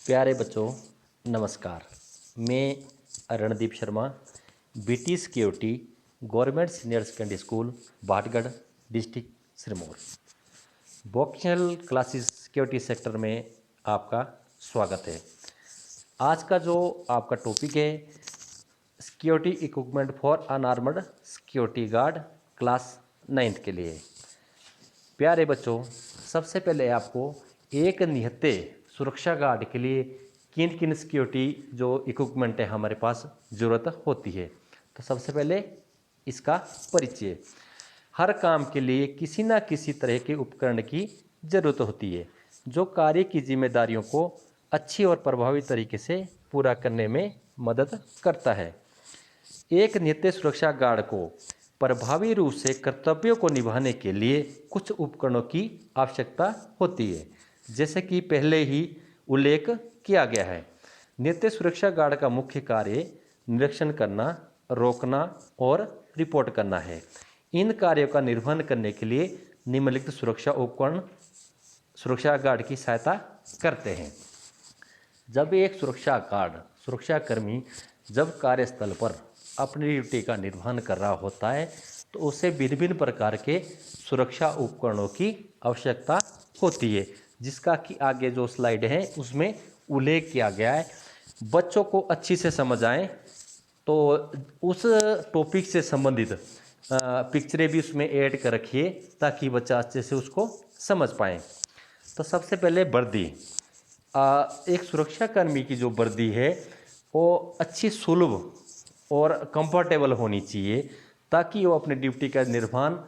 प्यारे बच्चों, नमस्कार। मैं Randeep Sharma, BT security government senior secondary school Bhatgarh district Sirmaur vocational classes security sector में आपका स्वागत है। आज का जो आपका टॉपिक है security equipment for unarmoured security guard class 9th के लिए। प्यारे बच्चों, सबसे पहले आपको एक निहत्ते सुरक्षा गार्ड के लिए किन किन सिक्योरिटी जो इक्विपमेंट है हमारे पास ज़रूरत होती है, तो सबसे पहले इसका परिचय। हर काम के लिए किसी न किसी तरह के उपकरण की ज़रूरत होती है जो कार्य की जिम्मेदारियों को अच्छी और प्रभावी तरीके से पूरा करने में मदद करता है। एक नित्य सुरक्षा गार्ड को प्रभावी रूप से कर्तव्यों को निभाने के लिए कुछ उपकरणों की आवश्यकता होती है, जैसे कि पहले ही उल्लेख किया गया है। नित्य सुरक्षा गार्ड का मुख्य कार्य निरीक्षण करना, रोकना और रिपोर्ट करना है। इन कार्यों का निर्वहन करने के लिए निम्नलिखित सुरक्षा उपकरण सुरक्षा गार्ड की सहायता करते हैं। जब एक सुरक्षाकर्मी जब कार्यस्थल पर अपनी ड्यूटी का निर्वहन कर रहा होता है तो उसे भिन्न भिन्न प्रकार के सुरक्षा उपकरणों की आवश्यकता होती है, जिसका कि आगे जो स्लाइड है उसमें उल्लेख किया गया है। बच्चों को अच्छी से समझ आए तो उस टॉपिक से संबंधित पिक्चरें भी उसमें ऐड कर रखिए ताकि बच्चा अच्छे से उसको समझ पाए। तो सबसे पहले वर्दी। एक सुरक्षाकर्मी की जो वर्दी है वो अच्छी सुलभ और कंफर्टेबल होनी चाहिए ताकि वो अपनी ड्यूटी का निर्वहन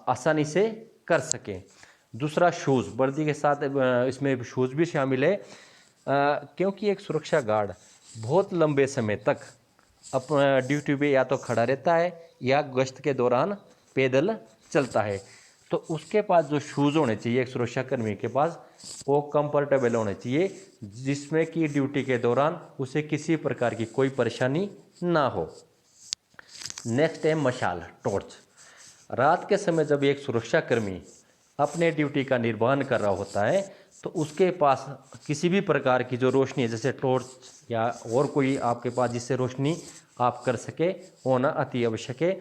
आसानी से कर सकें। दूसरा शूज़, वर्दी के साथ इसमें शूज़ भी शामिल है, क्योंकि एक सुरक्षा गार्ड बहुत लंबे समय तक अपना ड्यूटी पे या तो खड़ा रहता है या गश्त के दौरान पैदल चलता है, तो उसके पास जो शूज़ होने चाहिए एक सुरक्षाकर्मी के पास वो कंफर्टेबल होने चाहिए, जिसमें कि ड्यूटी के दौरान उसे किसी प्रकार की कोई परेशानी ना हो। नेक्स्ट है मशाल, टॉर्च। रात के समय जब एक सुरक्षाकर्मी अपने ड्यूटी का निर्वहन कर रहा होता है तो उसके पास किसी भी प्रकार की जो रोशनी है, जैसे टॉर्च या और कोई आपके पास जिससे रोशनी आप कर सके, होना अति आवश्यक है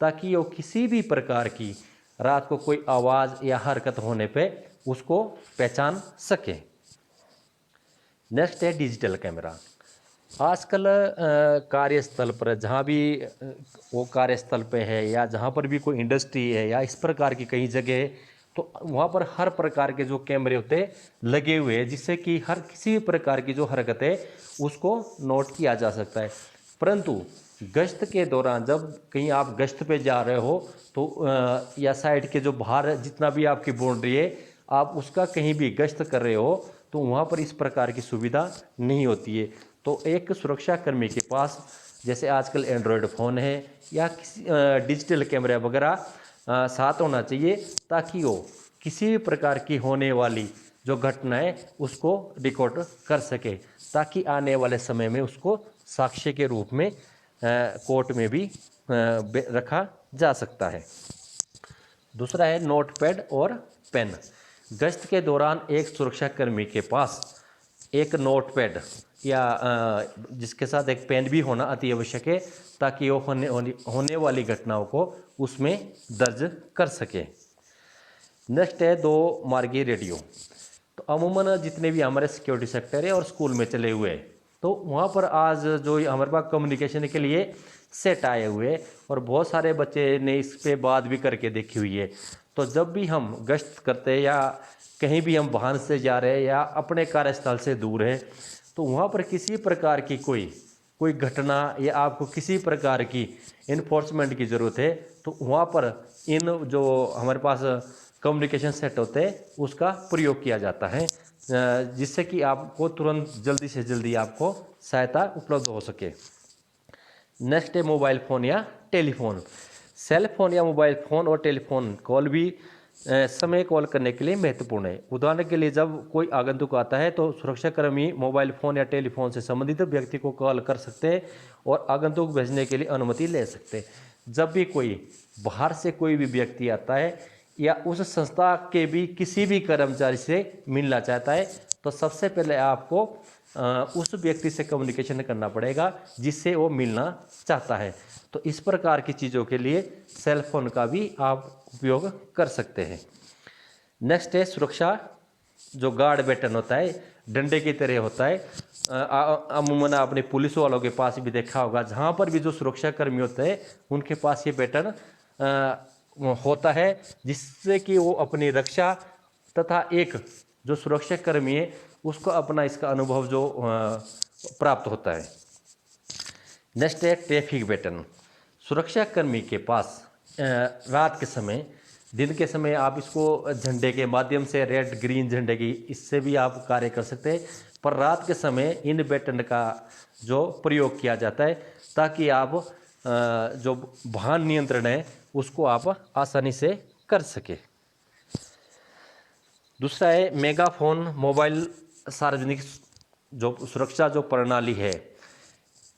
ताकि वो किसी भी प्रकार की रात को कोई आवाज़ या हरकत होने पे उसको पहचान सके। नेक्स्ट है डिजिटल कैमरा। आजकल कार्यस्थल पर जहाँ भी वो कार्यस्थल पे है या जहाँ पर भी कोई इंडस्ट्री है या इस प्रकार की कई जगह है तो वहाँ पर हर प्रकार के जो कैमरे होते हैं लगे हुए हैं, जिससे कि हर किसी भी प्रकार की जो हरकत है उसको नोट किया जा सकता है। परंतु गश्त के दौरान जब कहीं आप गश्त पे जा रहे हो तो या साइड के जो बाहर जितना भी आपकी बाउंड्री है आप उसका कहीं भी गश्त कर रहे हो तो वहाँ पर इस प्रकार की सुविधा नहीं होती है। तो एक सुरक्षाकर्मी के पास जैसे आजकल एंड्रॉयड फ़ोन है या किसी डिजिटल कैमरा वगैरह साथ होना चाहिए ताकि वो किसी भी प्रकार की होने वाली जो घटना है उसको रिकॉर्ड कर सके, ताकि आने वाले समय में उसको साक्ष्य के रूप में कोर्ट में भी रखा जा सकता है। दूसरा है नोटपैड और पेन। गश्त के दौरान एक सुरक्षाकर्मी के पास एक नोटपैड या जिसके साथ एक पेन भी होना अति आवश्यक है ताकि वो होने वाली घटनाओं को उसमें दर्ज कर सके। नेक्स्ट है 2 मार्गी रेडियो। तो अमूमन जितने भी हमारे सिक्योरिटी सेक्टर है और स्कूल में चले हुए हैं तो वहाँ पर आज जो हमारे पास कम्युनिकेशन के लिए सेट आए हुए और बहुत सारे बच्चे ने इस पे बात भी करके देखी हुई है। तो जब भी हम गश्त करते हैं या कहीं भी हम वाहन से जा रहे हैं या अपने कार्यस्थल से दूर है तो वहाँ पर किसी प्रकार की कोई घटना या आपको किसी प्रकार की इन्फोर्समेंट की ज़रूरत है तो वहाँ पर इन जो हमारे पास कम्युनिकेशन सेट होते हैं उसका प्रयोग किया जाता है, जिससे कि आपको तुरंत जल्दी से जल्दी आपको सहायता उपलब्ध हो सके। नेक्स्ट है मोबाइल फ़ोन या टेलीफोन। सेल फोन या मोबाइल फ़ोन और टेलीफोन कॉल भी समय कॉल करने के लिए महत्वपूर्ण है। उदाहरण के लिए जब कोई आगंतुक आता है तो सुरक्षाकर्मी मोबाइल फ़ोन या टेलीफोन से संबंधित व्यक्ति को कॉल कर सकते हैं और आगंतुक भेजने के लिए अनुमति ले सकते हैं। जब भी कोई बाहर से कोई भी व्यक्ति आता है या उस संस्था के भी किसी भी कर्मचारी से मिलना चाहता है तो सबसे पहले आपको उस व्यक्ति से कम्युनिकेशन करना पड़ेगा जिससे वो मिलना चाहता है। तो इस प्रकार की चीज़ों के लिए सेल फोन का भी आप उपयोग कर सकते हैं। नेक्स्ट है सुरक्षा। जो गार्ड बैटन होता है डंडे की तरह होता है, अमूमन आपने पुलिस वालों के पास भी देखा होगा, जहाँ पर भी जो सुरक्षा कर्मी होते हैं उनके पास ये बैटन होता है जिससे कि वो अपनी रक्षा तथा एक जो सुरक्षा कर्मी है उसको अपना इसका अनुभव जो प्राप्त होता है। नेक्स्ट है ट्रैफिक बैटन। सुरक्षा कर्मी के पास रात के समय, दिन के समय आप इसको झंडे के माध्यम से, रेड ग्रीन झंडे की, इससे भी आप कार्य कर सकते हैं, पर रात के समय इन बैटन का जो प्रयोग किया जाता है ताकि आप जो वाहन नियंत्रण है उसको आप आसानी से कर सके। दूसरा है मेगाफोन मोबाइल सार्वजनिक जो सुरक्षा जो प्रणाली है।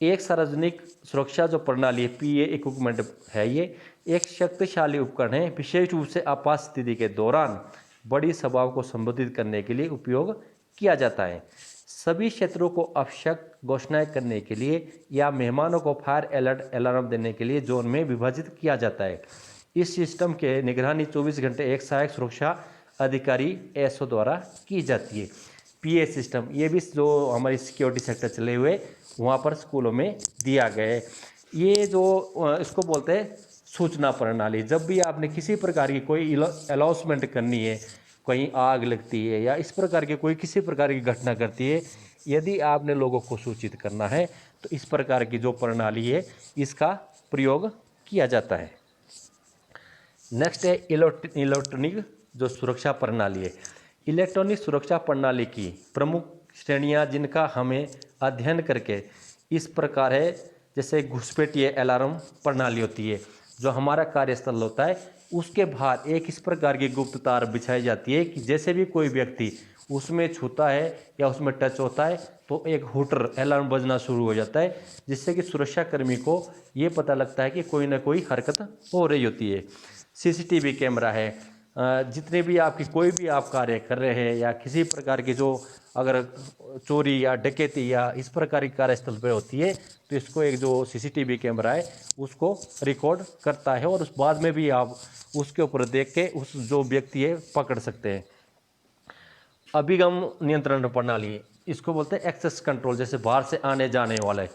एक सार्वजनिक सुरक्षा जो प्रणाली है, पीए इक्विपमेंट है, ये एक शक्तिशाली उपकरण है, विशेष रूप से आपात स्थिति के दौरान बड़ी सभाओं को संबोधित करने के लिए उपयोग किया जाता है। सभी क्षेत्रों को आवश्यक घोषणाएं करने के लिए या मेहमानों को फायर अलर्ट अलार्म देने के लिए जोन में विभाजित किया जाता है। इस सिस्टम के निगरानी 24 घंटे एक सहायक सुरक्षा अधिकारी एसओ द्वारा की जाती है। पीए सिस्टम ये भी जो हमारी सिक्योरिटी सेक्टर चले हुए वहाँ पर स्कूलों में दिया गया है। ये जो इसको बोलते हैं सूचना प्रणाली। जब भी आपने किसी प्रकार की कोई अनाउंसमेंट करनी है, कहीं आग लगती है या इस प्रकार की कोई किसी प्रकार की घटना करती है, यदि आपने लोगों को सूचित करना है तो इस प्रकार की जो प्रणाली है इसका प्रयोग किया जाता है। नेक्स्ट है इलेक्ट्रॉनिक जो सुरक्षा प्रणाली है। इलेक्ट्रॉनिक सुरक्षा प्रणाली की प्रमुख श्रेणियां जिनका हमें अध्ययन करके इस प्रकार है, जैसे घुसपैठिए अलार्म प्रणाली होती है, जो हमारा कार्यस्थल होता है उसके बाहर एक इस प्रकार की गुप्त तार बिछाई जाती है कि जैसे भी कोई व्यक्ति उसमें छूता है या उसमें टच होता है तो एक हुटर अलार्म बजना शुरू हो जाता है, जिससे कि सुरक्षाकर्मी को ये पता लगता है कि कोई ना कोई हरकत हो रही होती है। सीसीटीवी कैमरा है, जितने भी आपकी कोई भी आप कार्य कर रहे हैं या किसी प्रकार की जो अगर चोरी या डकैती या इस प्रकार की कार्यस्थल पे होती है तो इसको एक जो सीसीटीवी कैमरा है उसको रिकॉर्ड करता है और उस बाद में भी आप उसके ऊपर देख के उस जो व्यक्ति है पकड़ सकते हैं। अभिगम नियंत्रण प्रणाली, इसको बोलते हैं एक्सेस कंट्रोल। जैसे बाहर से आने जाने वाले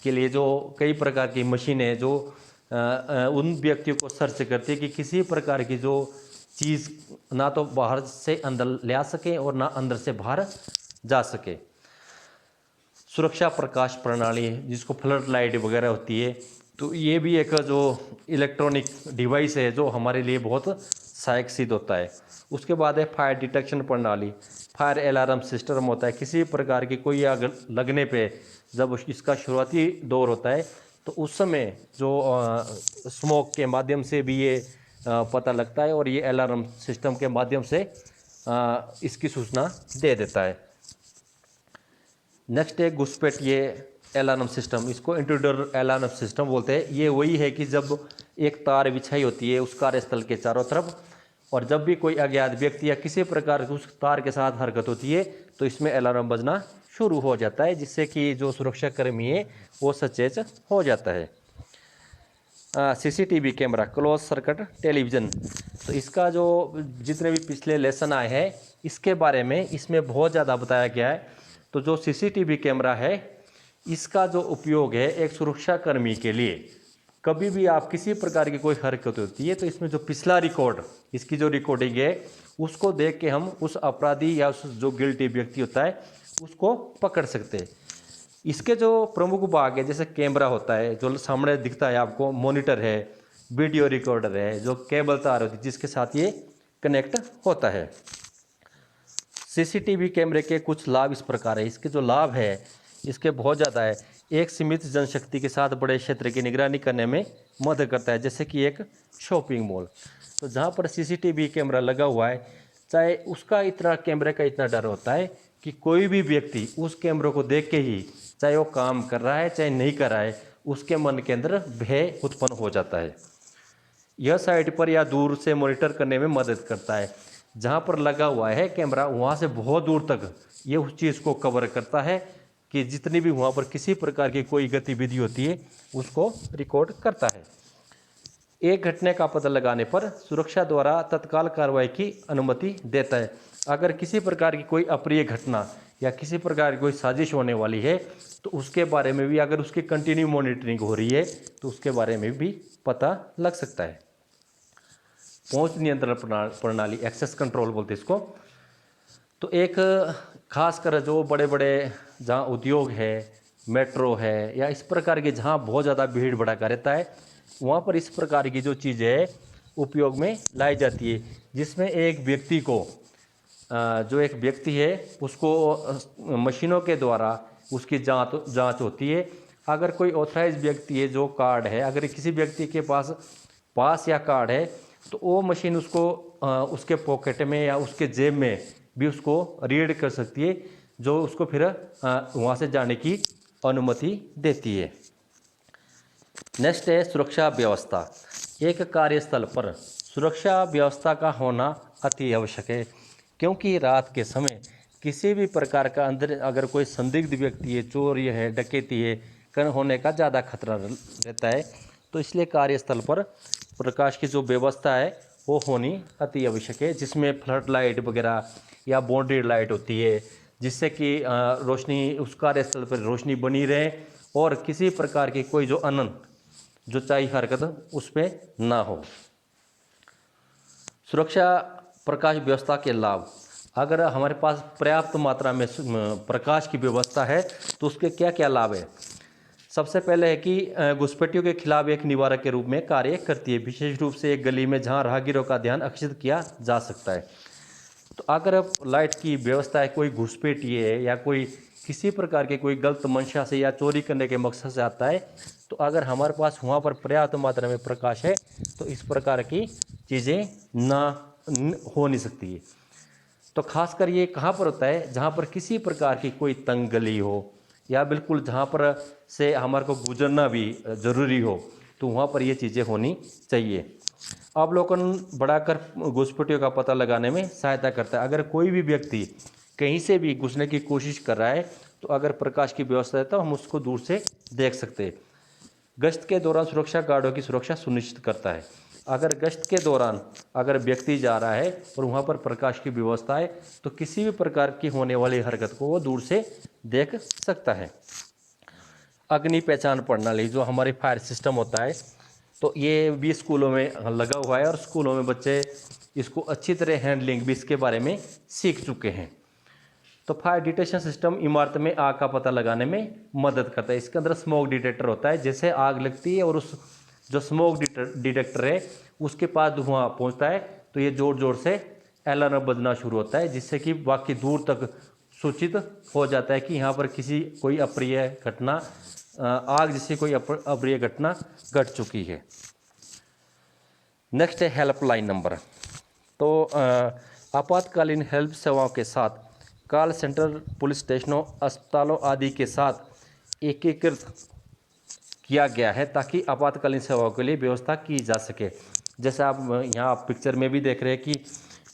के लिए जो कई प्रकार की मशीनें जो उन व्यक्तियों को सर्च करती है कि किसी प्रकार की जो चीज़ ना तो बाहर से अंदर ले आ सके और ना अंदर से बाहर जा सके। सुरक्षा प्रकाश प्रणाली जिसको फ्लड लाइट वगैरह होती है, तो ये भी एक जो इलेक्ट्रॉनिक डिवाइस है जो हमारे लिए बहुत सहायक सिद्ध होता है। उसके बाद है फायर डिटेक्शन प्रणाली। फायर अलार्म सिस्टम होता है, किसी प्रकार की कोई आग लगने पे जब इसका शुरुआती दौर होता है तो उस समय जो स्मोक के माध्यम से भी ये पता लगता है और ये अलार्म सिस्टम के माध्यम से इसकी सूचना दे देता है। नेक्स्ट है घुसपैठिए अलार्म सिस्टम, इसको इंट्रूडर अलार्म सिस्टम बोलते हैं। ये वही है कि जब एक तार बिछाई होती है उस कार्यस्थल के चारों तरफ और जब भी कोई अज्ञात व्यक्ति या किसी प्रकार की उस तार के साथ हरकत होती है तो इसमें अलार्म बजना शुरू हो जाता है, जिससे कि जो सुरक्षाकर्मी है वो सचेत हो जाता है। CCTV camera, close circuit television, तो इसका जो जितने भी पिछले लेसन आए हैं इसके बारे में इसमें बहुत ज़्यादा बताया गया है। तो जो सीसीटीवी कैमरा है इसका जो उपयोग है एक सुरक्षाकर्मी के लिए, कभी भी आप किसी प्रकार की कोई हरकत होती है तो इसमें जो पिछला रिकॉर्ड, इसकी जो रिकॉर्डिंग है उसको देख के हम उस अपराधी या उस जो गिल्टी व्यक्ति होता है उसको पकड़ सकते हैं। इसके जो प्रमुख भाग है, जैसे कैमरा होता है जो सामने दिखता है आपको, मॉनिटर है, वीडियो रिकॉर्डर है, जो केबल तार होती है जिसके साथ ये कनेक्ट होता है। सीसीटीवी कैमरे के कुछ लाभ इस प्रकार है। इसके जो लाभ है इसके बहुत ज़्यादा है। एक सीमित जनशक्ति के साथ बड़े क्षेत्र की निगरानी करने में मदद करता है, जैसे कि एक शॉपिंग मॉल। तो जहाँ पर सीसीटीवी कैमरा लगा हुआ है, चाहे उसका इतना कैमरे का इतना डर होता है कि कोई भी व्यक्ति उस कैमरे को देख के ही, चाहे वो काम कर रहा है चाहे नहीं कर रहा है, उसके मन के अंदर भय उत्पन्न हो जाता है। यह साइट पर या दूर से मॉनिटर करने में मदद करता है। जहाँ पर लगा हुआ है कैमरा वहाँ से बहुत दूर तक ये उस चीज़ को कवर करता है कि जितनी भी वहाँ पर किसी प्रकार की कोई गतिविधि होती है उसको रिकॉर्ड करता है। एक घटना का पता लगाने पर सुरक्षा द्वारा तत्काल कार्रवाई की अनुमति देता है। अगर किसी प्रकार की कोई अप्रिय घटना या किसी प्रकार की कोई साजिश होने वाली है तो उसके बारे में भी, अगर उसकी कंटिन्यू मॉनिटरिंग हो रही है तो उसके बारे में भी पता लग सकता है। पहुंच नियंत्रण प्रणाली, एक्सेस कंट्रोल बोलते हैं इसको। तो एक खासकर जो बड़े बड़े जहाँ उद्योग है, मेट्रो है या इस प्रकार के जहाँ बहुत ज़्यादा भीड़ भड़ाका रहता है वहाँ पर इस प्रकार की जो चीज़ें उपयोग में लाई जाती है, जिसमें एक व्यक्ति को जो एक व्यक्ति है उसको मशीनों के द्वारा उसकी जांच होती है। अगर कोई ऑथराइज व्यक्ति है जो कार्ड है, अगर किसी व्यक्ति के पास या कार्ड है तो वो मशीन उसको उसके पॉकेट में या उसके जेब में भी उसको रीड कर सकती है, जो उसको फिर वहाँ से जाने की अनुमति देती है। नेक्स्ट है सुरक्षा व्यवस्था। एक कार्यस्थल पर सुरक्षा व्यवस्था का होना अति आवश्यक है, क्योंकि रात के समय किसी भी प्रकार का अंदर अगर कोई संदिग्ध व्यक्ति है, चोरी है, डकैती है होने का ज़्यादा खतरा रहता है। तो इसलिए कार्यस्थल पर प्रकाश की जो व्यवस्था है वो होनी अति आवश्यक है, जिसमें फ्लड लाइट वगैरह या बाउंड्री लाइट होती है, जिससे कि रोशनी उस कार्यस्थल पर रोशनी बनी रहे और किसी प्रकार की कोई जो अनंत जो चाही हरकत उस पर ना हो। सुरक्षा प्रकाश व्यवस्था के लाभ, अगर हमारे पास पर्याप्त मात्रा में प्रकाश की व्यवस्था है तो उसके क्या क्या लाभ है। सबसे पहले है कि घुसपैठियों के खिलाफ एक निवारक के रूप में कार्य करती है, विशेष रूप से एक गली में जहां राहगीरों का ध्यान आकर्षित किया जा सकता है। तो अगर लाइट की व्यवस्था है, कोई घुसपैठी है या कोई किसी प्रकार के कोई गलत मंशा से या चोरी करने के मकसद से आता है, तो अगर हमारे पास वहाँ पर पर्याप्त मात्रा में प्रकाश है तो इस प्रकार की चीज़ें हो नहीं सकती है। तो खासकर ये कहाँ पर होता है, जहाँ पर किसी प्रकार की कोई तंग गली हो या बिल्कुल जहाँ पर से हमारे को गुजरना भी ज़रूरी हो, तो वहाँ पर ये चीज़ें होनी चाहिए। अवलोकन बढ़ाकर घुसपैठियों का पता लगाने में सहायता करता है। अगर कोई भी व्यक्ति कहीं से भी घुसने की कोशिश कर रहा है तो अगर प्रकाश की व्यवस्था है तो हम उसको दूर से देख सकते हैं। गश्त के दौरान सुरक्षा गार्डों की सुरक्षा सुनिश्चित करता है। अगर गश्त के दौरान अगर व्यक्ति जा रहा है और वहाँ पर प्रकाश की व्यवस्था है तो किसी भी प्रकार की होने वाली हरकत को वो दूर से देख सकता है। अग्नि पहचान प्रणाली, जो हमारी फायर सिस्टम होता है, तो ये भी स्कूलों में लगा हुआ है और स्कूलों में बच्चे इसको अच्छी तरह हैंडलिंग भी इसके बारे में सीख चुके हैं। तो फायर डिटेक्शन सिस्टम इमारत में आग का पता लगाने में मदद करता है। इसके अंदर स्मोक डिटेक्टर होता है, जैसे आग लगती है और उस जो स्मोक डिटेक्टर है उसके पास धुआं पहुंचता है तो ये ज़ोर ज़ोर से अलार्म बजना शुरू होता है, जिससे कि बाकी दूर तक सूचित हो जाता है कि यहाँ पर कोई अप्रिय घटना, आग जैसी कोई अप्रिय घटना घट चुकी है। नेक्स्ट है हेल्पलाइन नंबर। तो आपातकालीन हेल्प सेवाओं के साथ कॉल सेंटर पुलिस स्टेशनों, अस्पतालों आदि के साथ एकीकृत किया गया है ताकि आपातकालीन सेवाओं के लिए व्यवस्था की जा सके। जैसे आप यहाँ पिक्चर में भी देख रहे हैं कि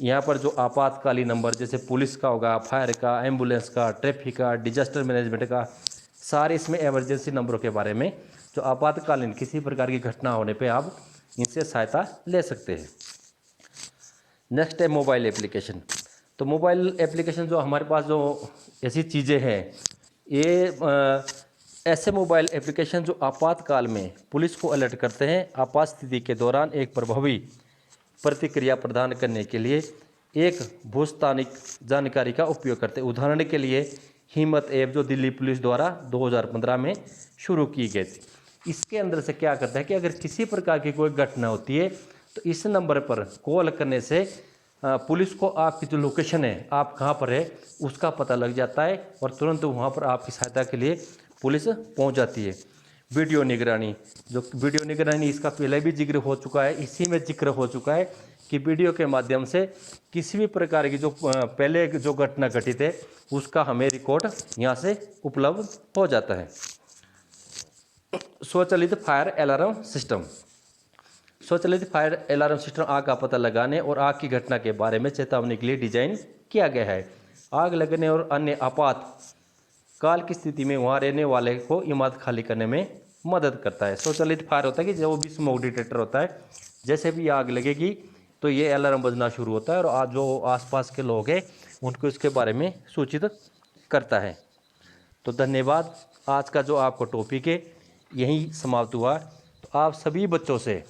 यहाँ पर जो आपातकालीन नंबर जैसे पुलिस का होगा, फायर का, एम्बुलेंस का, ट्रैफिक का, डिजास्टर मैनेजमेंट का, सारे इसमें इमरजेंसी नंबरों के बारे में जो आपातकालीन किसी प्रकार की घटना होने पे आप इनसे सहायता ले सकते हैं। नेक्स्ट है मोबाइल एप्लीकेशन। तो मोबाइल एप्लीकेशन जो हमारे पास जो ऐसी चीज़ें हैं, ये ऐसे मोबाइल एप्लीकेशन जो आपातकाल में पुलिस को अलर्ट करते हैं, आपात स्थिति के दौरान एक प्रभावी प्रतिक्रिया प्रदान करने के लिए एक भूस्थानिक जानकारी का उपयोग करते हैं। उदाहरण के लिए हिम्मत ऐप जो दिल्ली पुलिस द्वारा 2015 में शुरू की गई थी। इसके अंदर से क्या करता है कि अगर किसी प्रकार की कोई घटना होती है तो इस नंबर पर कॉल करने से पुलिस को आपकी जो लोकेशन है, आप कहाँ पर है, उसका पता लग जाता है और तुरंत वहाँ पर आपकी सहायता के लिए पुलिस पहुँच जाती है। वीडियो निगरानी, जो वीडियो निगरानी इसका पहले भी जिक्र हो चुका है, इसी में जिक्र हो चुका है कि वीडियो के माध्यम से किसी भी प्रकार की जो पहले जो घटना घटित है उसका हमें रिकॉर्ड यहाँ से उपलब्ध हो जाता है। स्वचालित फायर अलार्म सिस्टम, स्वचालित फायर अलार्म सिस्टम आग का पता लगाने और आग की घटना के बारे में चेतावनी के लिए डिजाइन किया गया है। आग लगने और अन्य आपात काल की स्थिति में वहाँ रहने वाले को इमारत खाली करने में मदद करता है। स्वचालित फायर होता है कि जो भी स्मोक डिटेक्टर होता है, जैसे भी आग लगेगी तो ये अलार्म बजना शुरू होता है और आज जो आसपास के लोग हैं उनको इसके बारे में सूचित करता है। तो धन्यवाद। आज का जो आपको टॉपिक है यही समाप्त हुआ। तो आप सभी बच्चों से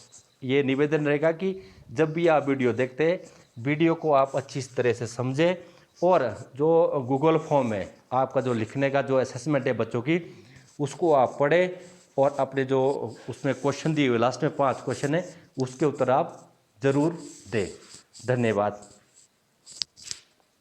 ये निवेदन रहेगा कि जब भी आप वीडियो देखते हैं, वीडियो को आप अच्छी तरह से समझें और जो गूगल फॉर्म है आपका जो लिखने का जो असेसमेंट है बच्चों की, उसको आप पढ़ें और अपने जो उसमें क्वेश्चन दिए हुए लास्ट में 5 क्वेश्चन है उसके उत्तर आप ज़रूर दें। धन्यवाद।